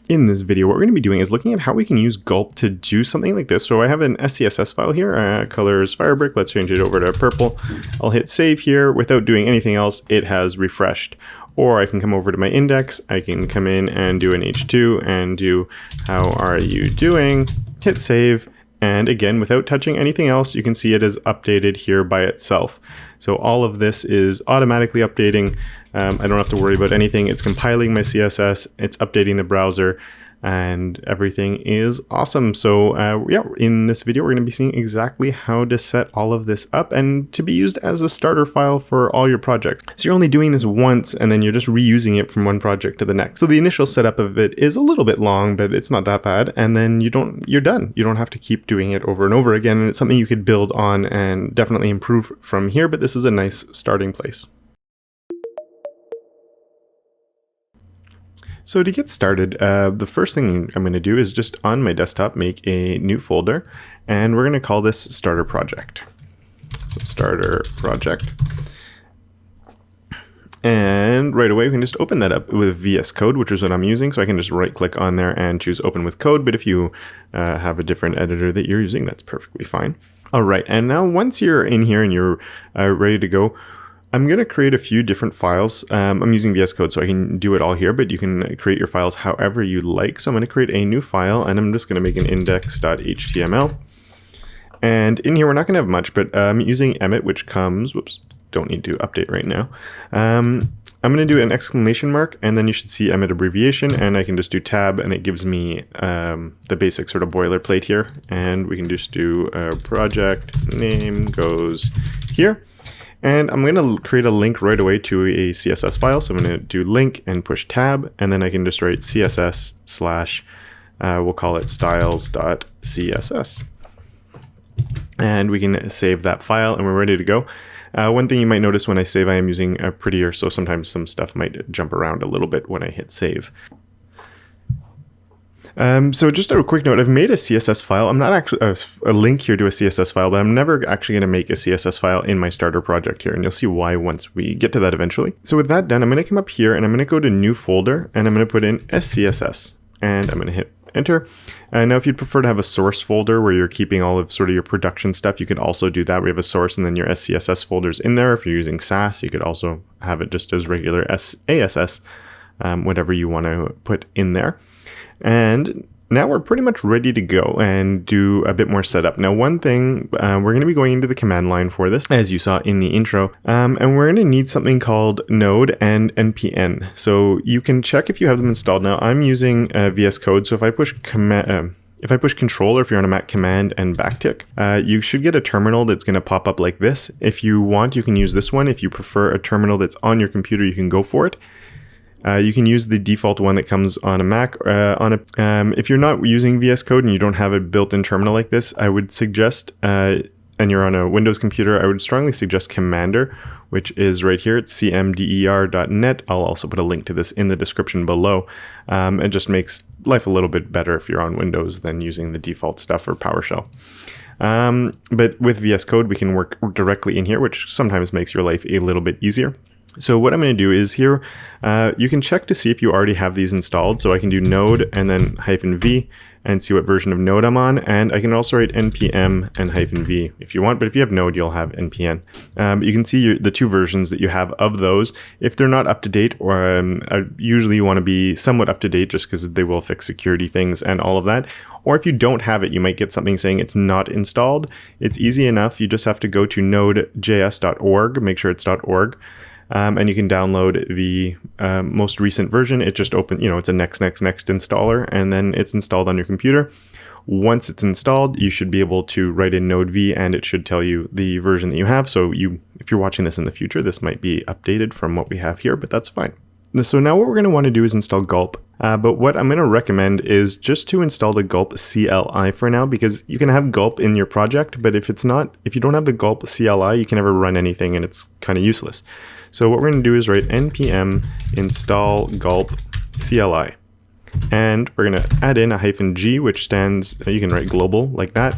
In this video, what we're going to be doing is looking at how we can use Gulp to do something like this. So I have an SCSS file here, colors Firebrick. Let's change it over to purple. I'll hit save here. Without doing anything else, it has refreshed. Or I can come over to my index. I can come in and do an H2 and do how are you doing? Hit save. And again, without touching anything else, you can see it is updated here by itself. So all of this is automatically updating. I don't have to worry about anything. It's compiling my CSS, it's updating the browser, and everything is awesome. So yeah, in this video, we're going to be seeing exactly how to set all of this up and to be used as a starter file for all your projects. So you're only doing this once and then you're just reusing it from one project to the next. So the initial setup of it is a little bit long, but it's not that bad. And then you're done. You don't have to keep doing it over and over again. And it's something you could build on and definitely improve from here, but this is a nice starting place. So to get started, the first thing I'm going to do is just on my desktop make a new folder, and we're going to call this starter project. So starter project. And right away we can just open that up with VS Code, which is what I'm using. So I can just right click on there and choose open with code. But if you have a different editor that you're using, that's perfectly fine. All right. And now once you're in here and you're ready to go, I'm going to create a few different files. I'm using VS Code, so I can do it all here, but you can create your files however you like. So I'm going to create a new file, and I'm just going to make an index.html. And in here, we're not going to have much, but I'm using Emmet, which comes, whoops, don't need to update right now. I'm going to do an exclamation mark, and then you should see Emmet abbreviation, and I can just do tab, and it gives me the basic sort of boilerplate here. And we can just do project name goes here. And I'm going to create a link right away to a CSS file. So I'm going to do link and push tab, and then I can just write CSS / we'll call it styles.css. And we can save that file and we're ready to go. One thing you might notice when I save, I am using a prettier, so sometimes some stuff might jump around a little bit when I hit save. So just a quick note, I've made a CSS file. I'm not actually a link here to a CSS file, but I'm never actually going to make a CSS file in my starter project here. And you'll see why once we get to that eventually. So with that done, I'm going to come up here and I'm going to go to new folder and I'm going to put in SCSS and I'm going to hit enter. Now, if you'd prefer to have a source folder where you're keeping all of sort of your production stuff, you could also do that. We have a source and then your SCSS folders in there. If you're using Sass, you could also have it just as regular ASS, whatever you want to put in there. And now we're pretty much ready to go and do a bit more setup. Now, one thing, we're going to be going into the command line for this, as you saw in the intro, and we're going to need something called Node and NPM. So you can check if you have them installed. Now, I'm using VS Code, so if I push Control, or if you're on a Mac, Command and backtick, you should get a terminal that's going to pop up like this. If you want, you can use this one. If you prefer a terminal that's on your computer, you can go for it. You can use the default one that comes on a Mac. If you're not using VS Code and you don't have a built-in terminal like this, I would suggest, and you're on a Windows computer, I would strongly suggest Commander, which is right here. It's cmder.net. I'll also put a link to this in the description below. It just makes life a little bit better if you're on Windows than using the default stuff or PowerShell. But with VS Code, we can work directly in here, which sometimes makes your life a little bit easier. So what I'm going to do is here, you can check to see if you already have these installed. So I can do node and then -v and see what version of Node I'm on. And I can also write npm and -v if you want. But if you have Node, you'll have npm. You can see the two versions that you have of those. If they're not up to date, or usually you want to be somewhat up to date just because they will fix security things and all of that. Or if you don't have it, you might get something saying it's not installed. It's easy enough. You just have to go to nodejs.org, make sure it's .org. And you can download the most recent version. It just it's a next installer, and then it's installed on your computer. Once it's installed, you should be able to write in node v, and it should tell you the version that you have. So if you're watching this in the future, this might be updated from what we have here, but that's fine. So now what we're going to want to do is install Gulp. But what I'm going to recommend is just to install the Gulp CLI for now, because you can have Gulp in your project, but if you don't have the Gulp CLI, you can never run anything and it's kind of useless. So what we're going to do is write npm install Gulp CLI. And we're going to add in a -g, which stands, you can write global like that.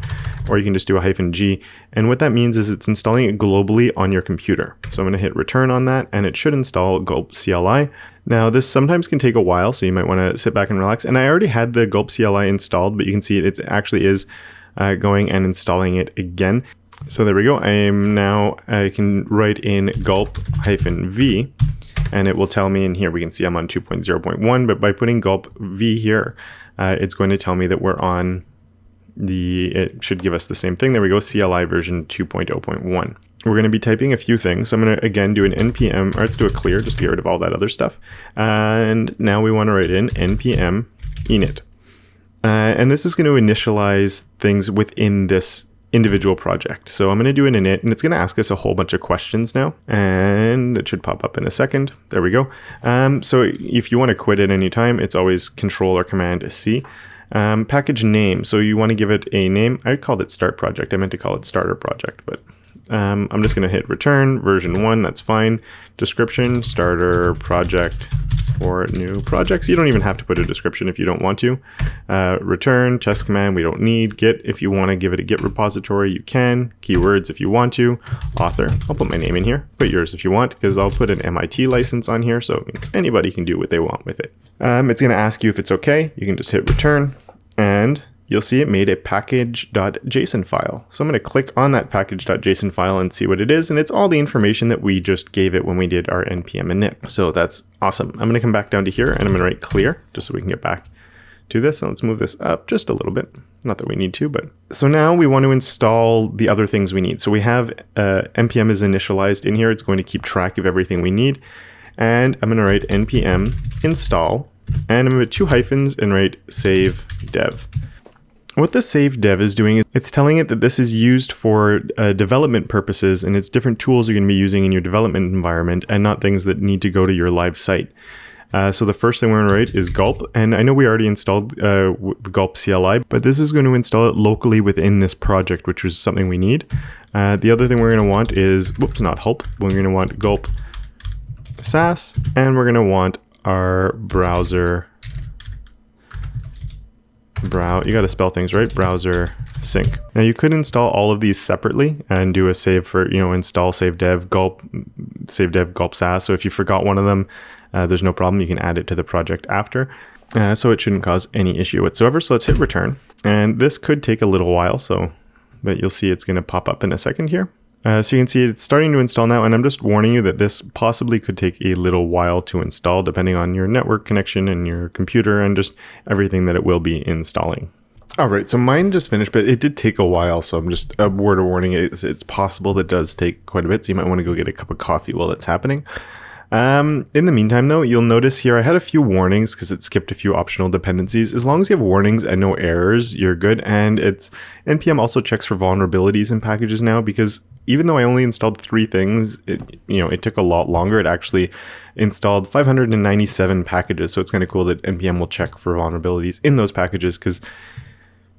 or you can just do a -G. And what that means is it's installing it globally on your computer. So I'm going to hit return on that, and it should install Gulp CLI. Now this sometimes can take a while, so you might want to sit back and relax. And I already had the Gulp CLI installed, but you can see it actually is going and installing it again. So there we go. I can write in gulp-v, and it will tell me in here, we can see I'm on 2.0.1, but by putting gulp v here, it's going to tell me that we're on it should give us the same thing. There we go, CLI version 2.0.1. We're going to be typing a few things. So I'm going to, again, do an npm, or let's do a clear, just to get rid of all that other stuff. And now we want to write in npm init. And this is going to initialize things within this individual project. So I'm going to do an init, and it's going to ask us a whole bunch of questions now, and it should pop up in a second. There we go. So if you want to quit at any time, it's always Control or Command C. Package name. So you want to give it a name. I called it start project. I meant to call it starter project, but I'm just going to hit return version 1. That's fine. Description, starter project for new projects. You don't even have to put a description if you don't want to. Return, test command, we don't need. Git, if you want to give it a Git repository, you can. Keywords if you want to. Author, I'll put my name in here. Put yours if you want, because I'll put an MIT license on here, so it means anybody can do what they want with it. It's going to ask you if it's okay. You can just hit return, and you'll see it made a package.json file. So I'm going to click on that package.json file and see what it is. And it's all the information that we just gave it when we did our npm init. So that's awesome. I'm going to come back down to here, and I'm going to write clear just so we can get back to this. And let's move this up just a little bit. Not that we need to, but. So now we want to install the other things we need. So we have npm is initialized in here. It's going to keep track of everything we need. And I'm going to write npm install, and I'm going to put 2 hyphens and write save dev. What the save dev is doing is it's telling it that this is used for development purposes, and it's different tools you're going to be using in your development environment and not things that need to go to your live site. So the first thing we're going to write is gulp, and I know we already installed the gulp CLI, but this is going to install it locally within this project, which is something we need. The other thing we're going to want is, not help, we're going to want gulp Sass, and we're going to want our browser you got to spell things right, BrowserSync. Now you could install all of these separately and do a save for, install save dev gulp Sass. So if you forgot one of them, there's no problem. You can add it to the project after. So it shouldn't cause any issue whatsoever. So let's hit return. And this could take a little while, but you'll see it's going to pop up in a second here. So you can see it's starting to install now, and I'm just warning you that this possibly could take a little while to install depending on your network connection and your computer and just everything that it will be installing. All right, so mine just finished, but it did take a while, so I'm just a word of warning. It's possible that does take quite a bit, so you might want to go get a cup of coffee while it's happening. In the meantime, though, you'll notice here I had a few warnings because it skipped a few optional dependencies. As long as you have warnings and no errors, you're good. And NPM also checks for vulnerabilities in packages now, because even though I only installed 3 things, it took a lot longer. It actually installed 597 packages. So it's kind of cool that NPM will check for vulnerabilities in those packages, because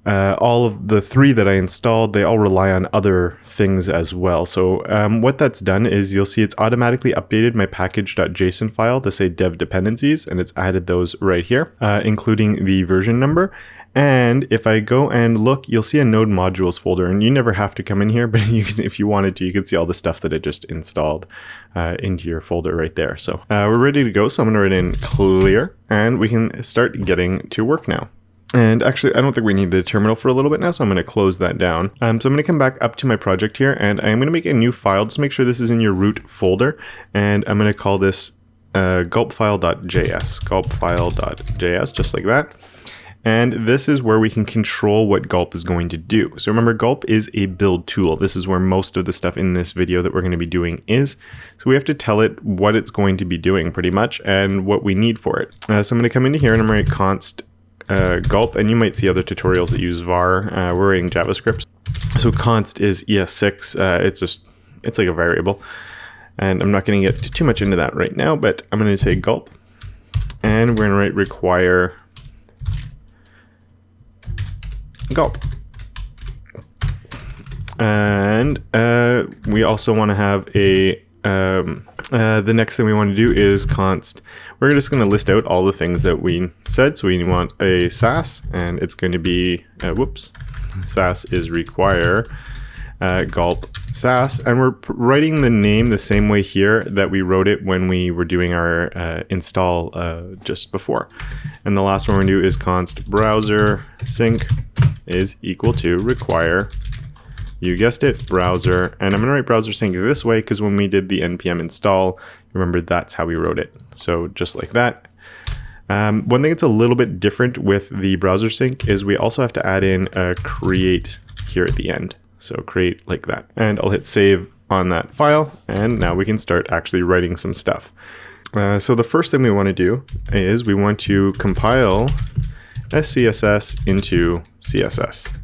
all of the 3 that I installed, they all rely on other things as well. So what that's done is you'll see it's automatically updated my package.json file to say dev dependencies, and it's added those right here, including the version number. And if I go and look, you'll see a node modules folder, and you never have to come in here, but you can, if you wanted to, you can see all the stuff that it just installed into your folder right there. So we're ready to go. So I'm going to write in clear, and we can start getting to work now. And actually, I don't think we need the terminal for a little bit now, so I'm going to close that down. So I'm going to come back up to my project here, and I'm going to make a new file. Just make sure this is in your root folder, and I'm going to call this gulpfile.js, just like that. And this is where we can control what Gulp is going to do. So remember, Gulp is a build tool. This is where most of the stuff in this video that we're going to be doing is. So we have to tell it what it's going to be doing pretty much and what we need for it. So I'm going to come into here and I'm going to const gulp, and you might see other tutorials that use var. We're writing JavaScript. So const is ES6. It's like a variable. And I'm not going to get too much into that right now, but I'm going to say gulp. And we're going to write require gulp. And we also want to have a the next thing we want to do is const. We're just going to list out all the things that we said. So we want a Sass, and it's going to be, Sass is require gulp Sass, and we're writing the name the same way here that we wrote it when we were doing our install just before. And the last one we're going to do is const BrowserSync is equal to require, you guessed it, browser. And I'm going to write BrowserSync this way because when we did the NPM install, remember that's how we wrote it. So just like that. One thing that's a little bit different with the BrowserSync is we also have to add in a create here at the end. So create like that. And I'll hit save on that file. And now we can start actually writing some stuff. So the first thing we want to do is we want to compile SCSS into CSS.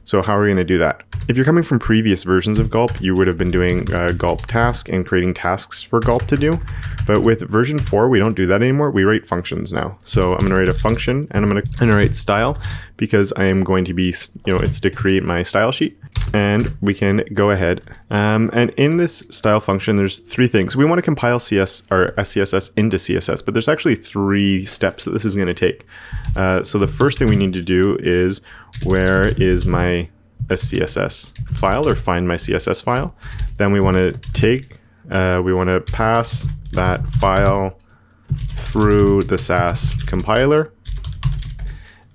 So how are we going to do that? If you're coming from previous versions of Gulp, you would have been doing Gulp task and creating tasks for Gulp to do. But with version 4, we don't do that anymore. We write functions now. So I'm going to write a function and I'm going to write style because I am going to be, it's to create my style sheet. And we can go ahead. And in this style function, there's 3 things. We want to compile SCSS into CSS, but there's actually 3 steps that this is going to take. So the first thing we need to do is, where is my SCSS file, or find my CSS file? Then we want to take, we want to pass that file through the Sass compiler.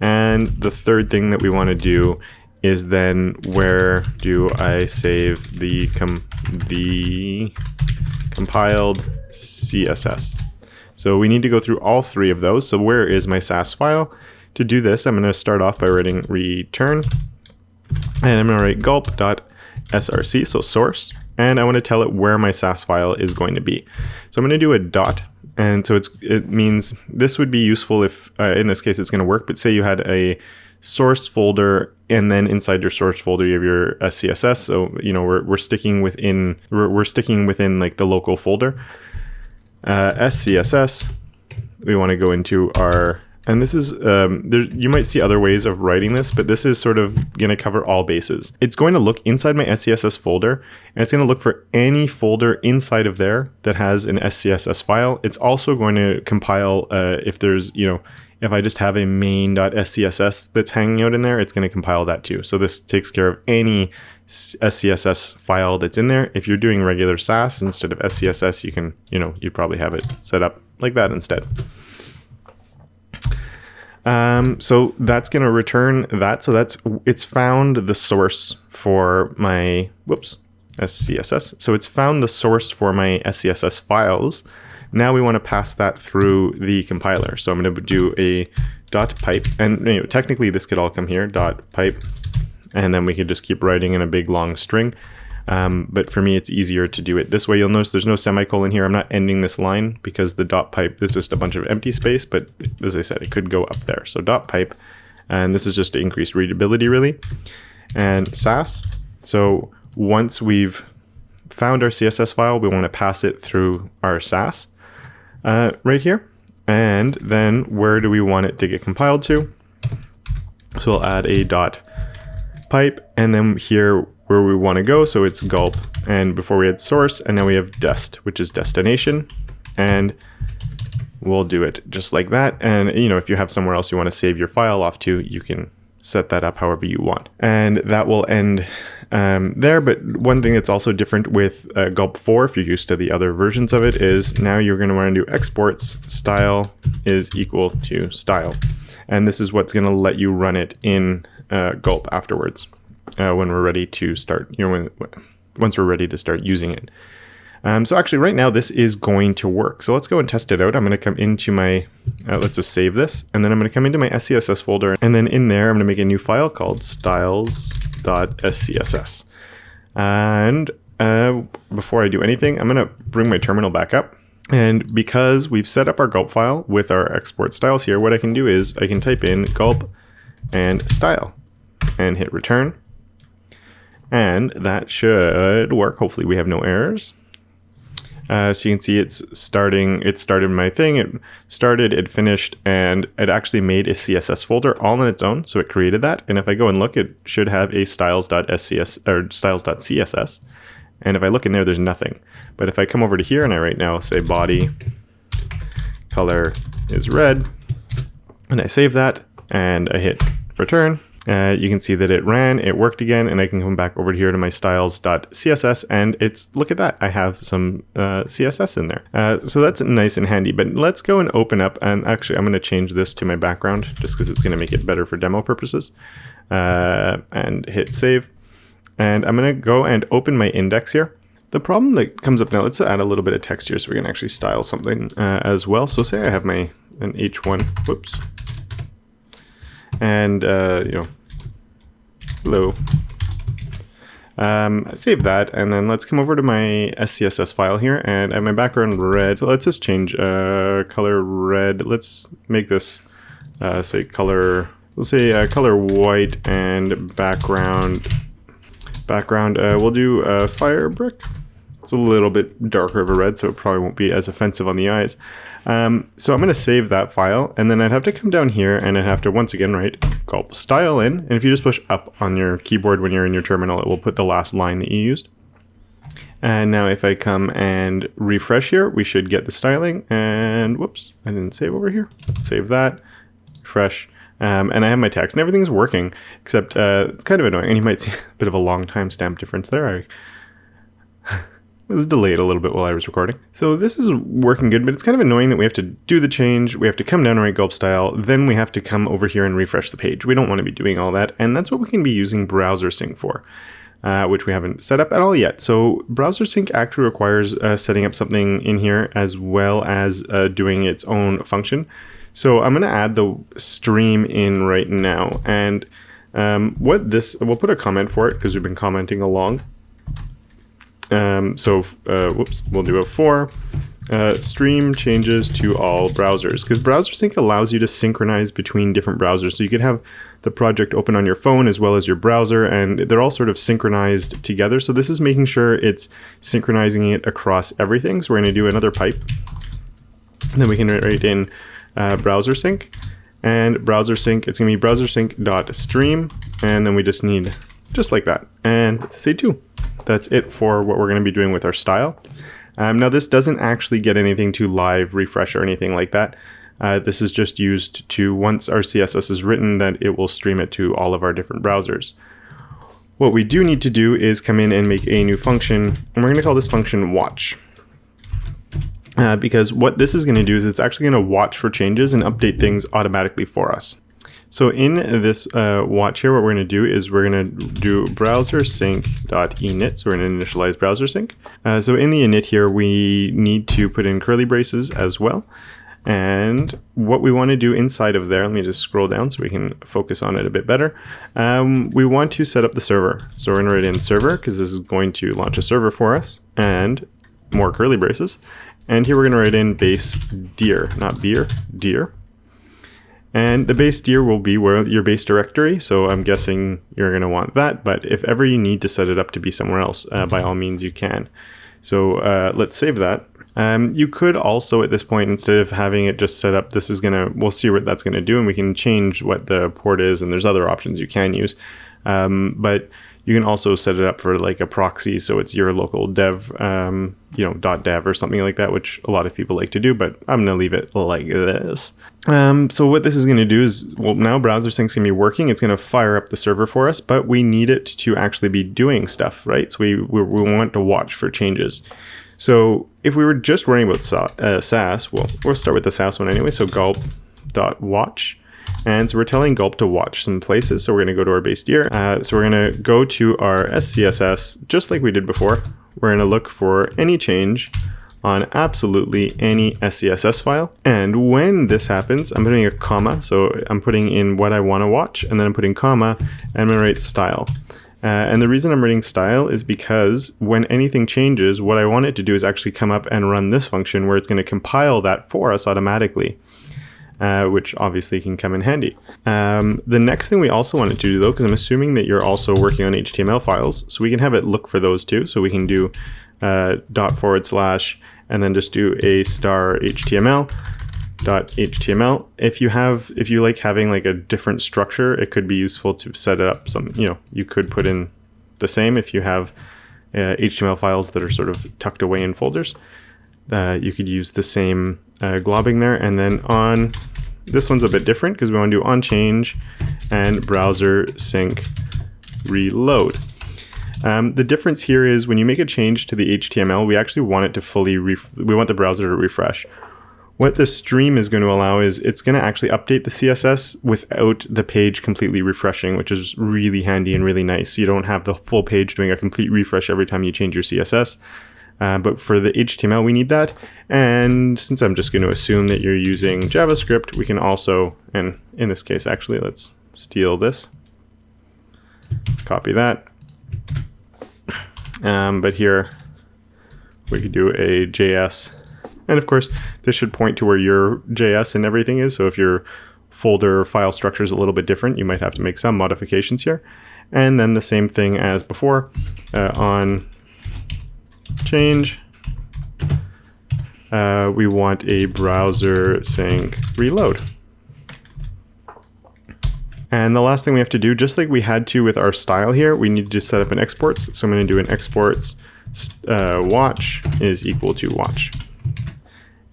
And the third thing that we want to do is then, where do I save the compiled CSS? So we need to go through all 3 of those. So where is my Sass file? To do this, I'm going to start off by writing return, and I'm going to write gulp.src, so source, and I want to tell it where my Sass file is going to be. So I'm going to do a dot, and so it means this would be useful if, in this case, it's going to work, but say you had a source folder, and then inside your source folder you have your CSS. So we're sticking within like the local folder. SCSS. We want to go into our, and this is you might see other ways of writing this, but this is sort of going to cover all bases. It's going to look inside my SCSS folder, and it's going to look for any folder inside of there that has an SCSS file. It's also going to compile if there's if I just have a main.scss that's hanging out in there, it's going to compile that too. So this takes care of any SCSS file that's in there. If you're doing regular Sass instead of SCSS, you can, you probably have it set up like that instead. So that's going to return that. So it's found the source for my, SCSS. So it's found the source for my SCSS files. Now we want to pass that through the compiler. So I'm going to do a dot pipe, and technically this could all come here, dot pipe, and then we could just keep writing in a big long string. But for me, it's easier to do it this way. You'll notice there's no semicolon here. I'm not ending this line because the dot pipe is just a bunch of empty space, but as I said, it could go up there. So dot pipe, and this is just to increase readability really. And Sass. So once we've found our CSS file, we want to pass it through our Sass. Right here, and then where do we want it to get compiled to? So we'll add a dot pipe, and then here where we want to go, so it's gulp, and before we had source, and now we have dest, which is destination, and we'll do it just like that. And if you have somewhere else you want to save your file off to, you can set that up however you want, and that will end there. But one thing that's also different with Gulp 4, if you're used to the other versions of it, is now you're going to want to do exports style is equal to style, and this is what's going to let you run it in Gulp afterwards when we're ready to start. Once we're ready to start using it. So actually right now this is going to work. So let's go and test it out. I'm going to come into my, let's just save this. And then I'm going to come into my SCSS folder. And then in there, I'm going to make a new file called styles.scss. And before I do anything, I'm going to bring my terminal back up. And because we've set up our gulp file with our export styles here, what I can do is I can type in gulp and style and hit return. And that should work. Hopefully we have no errors. So you can see it started my thing, it started, it finished, and it actually made a CSS folder all on its own. So it created that. And if I go and look, it should have a styles.scss or styles.css. And if I look in there, there's nothing. But if I come over to here and I right now say body color is red, and I save that and I hit return, you can see that it ran, it worked again, and I can come back over here to my styles.css, and look at that, I have some CSS in there. So that's nice and handy, but let's go and open up, and actually I'm going to change this to my background just because it's going to make it better for demo purposes, and hit save. And I'm going to go and open my index here. The problem that comes up now, let's add a little bit of text here so we can actually style something as well. So say I have an H1, whoops, and hello. Save that, and then let's come over to my SCSS file here, and I have my background red. So let's just change color red. Let's make this say color. We'll say color white, and background. We'll do fire brick. It's a little bit darker of a red, so it probably won't be as offensive on the eyes. So I'm going to save that file, and then I'd have to come down here and I'd have to once again write gulp style in. And if you just push up on your keyboard when you're in your terminal, it will put the last line that you used. And now if I come and refresh here, we should get the styling. And whoops, I didn't save over here. Let's save that, refresh. And I have my text and everything's working, except it's kind of annoying. And you might see a bit of a long timestamp difference there. It was delayed a little bit while I was recording. So this is working good, but it's kind of annoying that we have to do the change. We have to come down and write gulp style. Then we have to come over here and refresh the page. We don't want to be doing all that. And that's what we can be using BrowserSync for, which we haven't set up at all yet. So BrowserSync actually requires setting up something in here as well as doing its own function. So I'm going to add the stream in right now. And we'll put a comment for it because we've been commenting along. Whoops, we'll do a for stream changes to all browsers, because BrowserSync allows you to synchronize between different browsers. So you could have the project open on your phone as well as your browser, and they're all sort of synchronized together. So this is making sure it's synchronizing it across everything. So we're going to do another pipe. And then we can write in BrowserSync, and BrowserSync, it's going to be BrowserSync.stream, and then we just need just like that, and say 2. That's it for what we're going to be doing with our style. Now this doesn't actually get anything to live refresh or anything like that. This is just used to, once our CSS is written, that it will stream it to all of our different browsers. What we do need to do is come in and make a new function, and we're going to call this function watch. Because what this is going to do is it's actually going to watch for changes and update things automatically for us. So in this watch here, what we're going to do is we're going to do BrowserSync.init. So we're going to initialize BrowserSync. So in the init here, we need to put in curly braces as well. And what we want to do inside of there, let me just scroll down so we can focus on it a bit better. We want to set up the server. So we're going to write in server because this is going to launch a server for us, and more curly braces. And here we're going to write in base dir, not beer, dir. And the base dir will be where your base directory. So I'm guessing you're going to want that. But if ever you need to set it up to be somewhere else, by all means you can. So let's save that. You could also at this point, instead of having it just set up, we'll see what that's going to do, and we can change what the port is, and there's other options you can use. But you can also set it up for like a proxy, so it's your local dev, .dev or something like that, which a lot of people like to do, but I'm going to leave it like this. So what this is going to do is, well, now BrowserSync's going to be working. It's going to fire up the server for us, but we need it to actually be doing stuff, right? So we want to watch for changes. So if we were just worrying about Sass, well, we'll start with the Sass one anyway. So gulp.watch. And so we're telling Gulp to watch some places. So we're going to go to our base dir. So we're going to go to our SCSS, just like we did before. We're going to look for any change on absolutely any SCSS file. And when this happens, I'm putting a comma. So I'm putting in what I want to watch, and then I'm putting comma, and I'm going to write style. And the reason I'm writing style is because when anything changes, what I want it to do is actually come up and run this function where it's going to compile that for us automatically. Which obviously can come in handy. The next thing we also wanted to do though, because I'm assuming that you're also working on HTML files, so we can have it look for those too. So we can do // and then just do a star HTML.html. If you like having like a different structure, it could be useful to set it up you could put in the same if you have HTML files that are sort of tucked away in folders. You could use the same globbing there. And then on, this one's a bit different because we want to do on change and browser sync reload. The difference here is when you make a change to the HTML, we actually want it to fully, we want the browser to refresh. What the stream is going to allow is it's going to actually update the CSS without the page completely refreshing, which is really handy and really nice. You don't have the full page doing a complete refresh every time you change your CSS. But for the HTML, we need that. And since I'm just going to assume that you're using JavaScript, we can also, and in this case, actually, let's steal this, copy that. But here we could do a JS. And of course, this should point to where your JS and everything is. So if your folder file structure is a little bit different, you might have to make some modifications here. And then the same thing as before, on change, we want a browser sync reload. And the last thing we have to do, just like we had to with our style here, we need to set up an exports. So I'm going to do an exports watch is equal to watch.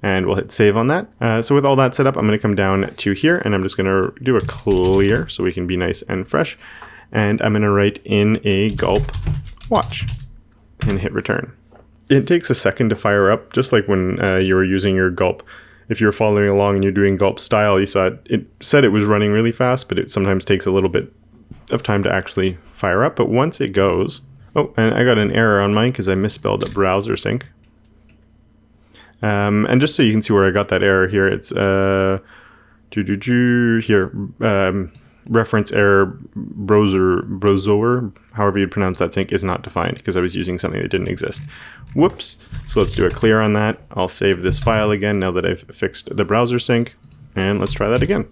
And we'll hit save on that. So with all that set up, I'm going to come down to here and I'm just going to do a clear so we can be nice and fresh. And I'm going to write in a gulp watch and hit return. It takes a second to fire up, just like when you were using your gulp. If you're following along and you're doing gulp style, you saw it said it was running really fast, but it sometimes takes a little bit of time to actually fire up. But once it goes, oh, and I got an error on mine because I misspelled BrowserSync. And just so you can see where I got that error here, it's reference error browser, however you pronounce that sync, is not defined because I was using something that didn't exist. Whoops. So let's do a clear on that. I'll save this file again now that I've fixed the browser sync. And let's try that again.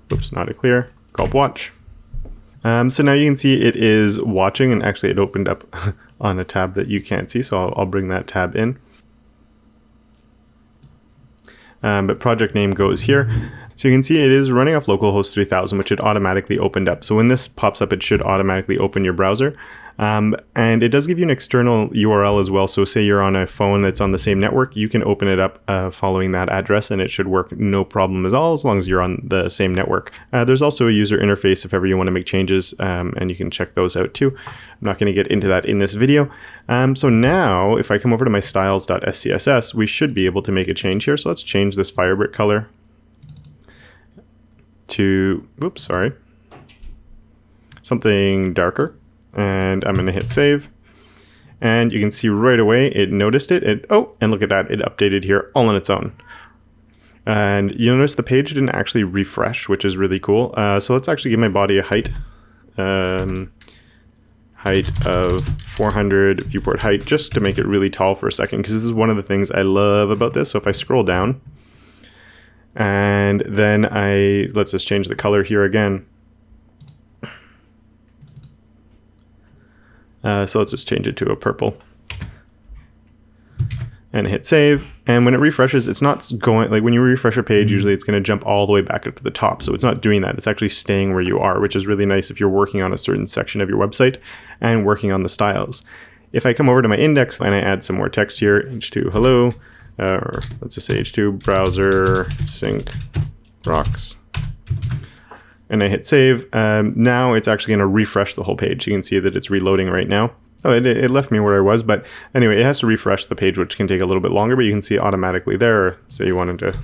Whoops, not a clear. Gulp watch. So now you can see it is watching, and actually it opened up on a tab that you can't see. So I'll bring that tab in. But project name goes here. So you can see it is running off localhost 3000, which it automatically opened up. So when this pops up, it should automatically open your browser. And it does give you an external URL as well. So say you're on a phone that's on the same network, you can open it up following that address and it should work no problem at all as long as you're on the same network. There's also a user interface if ever you want to make changes, and you can check those out too. I'm not going to get into that in this video. So now if I come over to my styles.scss, we should be able to make a change here. So let's change this Firebrick color to, oops, sorry, something darker. And I'm going to hit save. And you can see right away it noticed it. Oh, and look at that. It updated here all on its own. And you'll notice the page didn't actually refresh, which is really cool. So let's actually give my body a height. Height of 400 viewport height, just to make it really tall for a second, because this is one of the things I love about this. So if I scroll down, and then let's just change the color here again. So let's just change it to a purple and hit save. And when it refreshes, it's not going, like when you refresh a page, usually it's going to jump all the way back up to the top. So it's not doing that. It's actually staying where you are, which is really nice if you're working on a certain section of your website and working on the styles. If I come over to my index and I add some more text here, h2 hello, or let's just say h2 browser sync rocks. And I hit save. Now it's actually going to refresh the whole page. You can see that it's reloading right now. Oh, it left me where I was, but anyway, it has to refresh the page, which can take a little bit longer, but you can see automatically there. Say you wanted to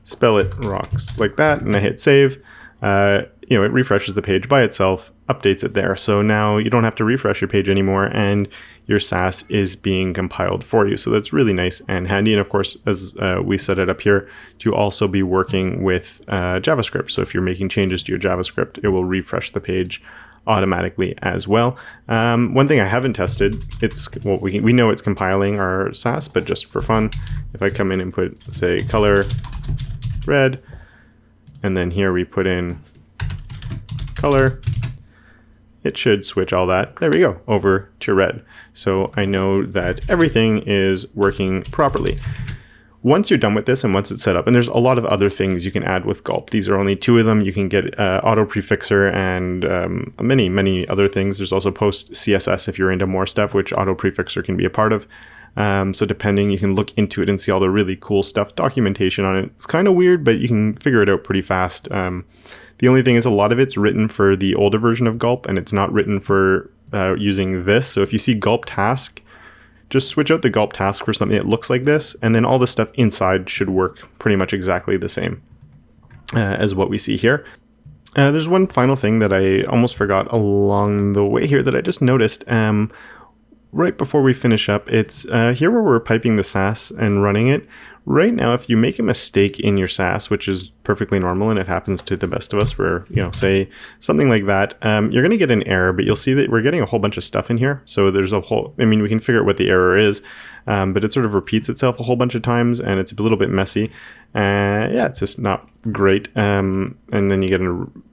spell it rocks like that, and I hit save. It refreshes the page by itself, updates it there. So now you don't have to refresh your page anymore, and your Sass is being compiled for you. So that's really nice and handy. And of course, as we set it up here, to also be working with JavaScript. So if you're making changes to your JavaScript, it will refresh the page automatically as well. One thing I haven't tested, we know it's compiling our Sass, but just for fun, if I come in and put, say, color red, and then here we put in color, it should switch all that, there we go, over to red. So I know that everything is working properly. Once you're done with this and once it's set up, and there's a lot of other things you can add with Gulp. These are only 2 of them. You can get auto prefixer and many other things. There's also post CSS if you're into more stuff, which auto prefixer can be a part of. So depending, you can look into it and see all the really cool stuff, documentation on it. It's kind of weird, but you can figure it out pretty fast. The only thing is a lot of it's written for the older version of Gulp, and it's not written for using this. So if you see Gulp task, just switch out the Gulp task for something that looks like this, and then all the stuff inside should work pretty much exactly the same as what we see here. There's one final thing that I almost forgot along the way here that I just noticed. Right before we finish up, it's here where we're piping the Sass and running it. Right now, if you make a mistake in your Sass, which is perfectly normal and it happens to the best of us, where, say something like that, you're going to get an error, but you'll see that we're getting a whole bunch of stuff in here. So there's we can figure out what the error is, but it sort of repeats itself a whole bunch of times and it's a little bit messy. Yeah, it's just not great. And then you get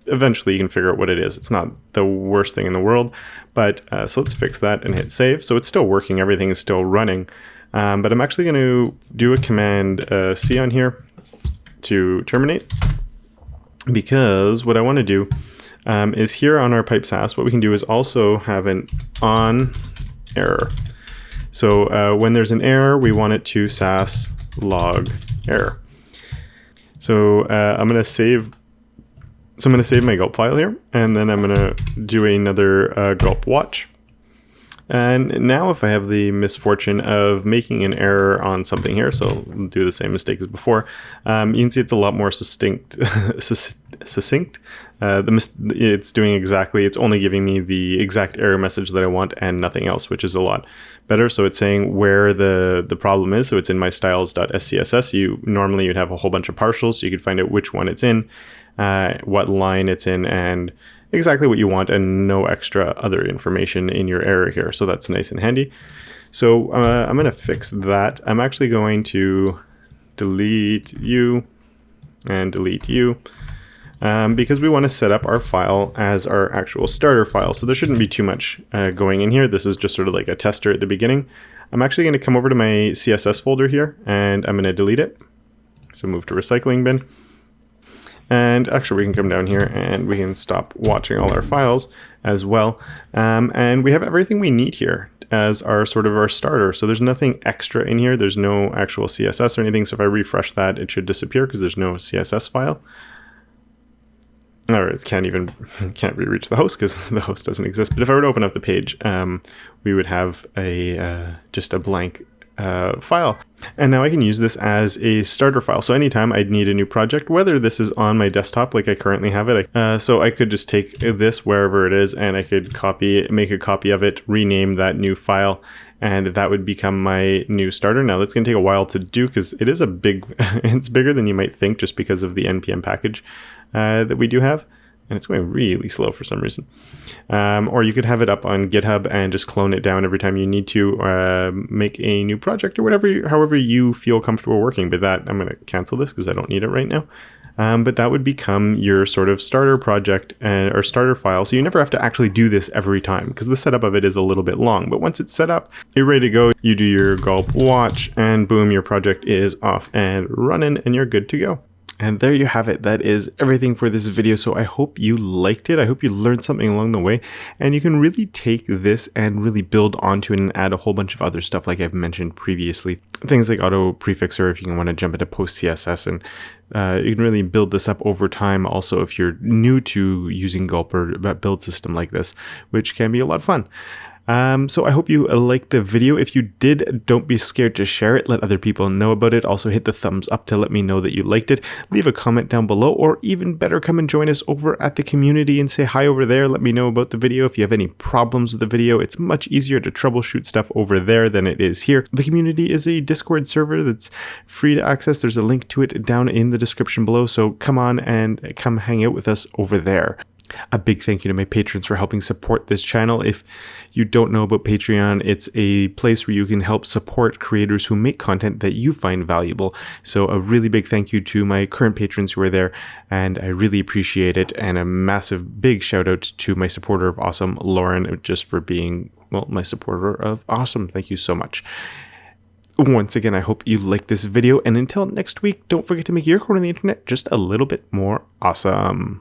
eventually you can figure out what it is. It's not the worst thing in the world, but so let's fix that and hit save. So it's still working. Everything is still running. But I'm actually going to do a command C on here to terminate, because what I want to do is here on our pipe Sass, what we can do is also have an on error. So when there's an error, we want it to Sass log error. So I'm going to save. So I'm going to save my Gulp file here, and then I'm going to do another Gulp watch. And now if I have the misfortune of making an error on something here, so I'll do the same mistake as before, you can see it's a lot more succinct. It's only giving me the exact error message that I want and nothing else, which is a lot better. So it's saying where the problem is. So it's in my styles.scss. Normally you'd have a whole bunch of partials, so you could find out which one it's in, what line it's in, and exactly what you want, and no extra other information in your error here. So that's nice and handy. So I'm going to fix that. I'm actually going to delete you and delete you because we want to set up our file as our actual starter file. So there shouldn't be too much going in here. This is just sort of like a tester at the beginning. I'm actually going to come over to my CSS folder here and I'm going to delete it. So move to recycling bin. And actually we can come down here and we can stop watching all our files as well. And we have everything we need here as our sort of our starter. So there's nothing extra in here. There's no actual CSS or anything. So if I refresh that, it should disappear because there's no CSS file. Or it can't re-reach the host because the host doesn't exist. But if I were to open up the page, we would have just a blank file. And now I can use this as a starter file. So anytime I'd need a new project, whether this is on my desktop like I currently have it, so I could just take this wherever it is and I could make a copy of it, rename that new file, and that would become my new starter. Now that's going to take a while to do because it is it's bigger than you might think just because of the NPM package that we do have. And it's going really slow for some reason. Or you could have it up on GitHub and just clone it down every time you need to make a new project or however you feel comfortable working. But I'm going to cancel this because I don't need it right now. But that would become your sort of starter project or starter file. So you never have to actually do this every time because the setup of it is a little bit long. But once it's set up, you're ready to go. You do your Gulp watch and boom, your project is off and running and you're good to go. And there you have it. That is everything for this video. So I hope you liked it. I hope you learned something along the way. And you can really take this and really build onto it and add a whole bunch of other stuff like I've mentioned previously. Things like auto prefixer if you want to jump into post CSS. And you can really build this up over time also if you're new to using Gulp or a build system like this, which can be a lot of fun. So I hope you liked the video. If you did, don't be scared to share it. Let other people know about it. Also hit the thumbs up to let me know that you liked it. Leave a comment down below, or even better, come and join us over at the community and say hi over there. Let me know about the video. If you have any problems with the video, it's much easier to troubleshoot stuff over there than it is here. The community is a Discord server that's free to access. There's a link to it down in the description below. So come on and come hang out with us over there. A big thank you to my patrons for helping support this channel. If you don't know about Patreon, it's a place where you can help support creators who make content that you find valuable. So a really big thank you to my current patrons who are there, and I really appreciate it. And a massive big shout out to my supporter of awesome, Lauren, just for being, well, my supporter of awesome. Thank you so much. Once again, I hope you liked this video, and until next week, don't forget to make your corner of the internet just a little bit more awesome.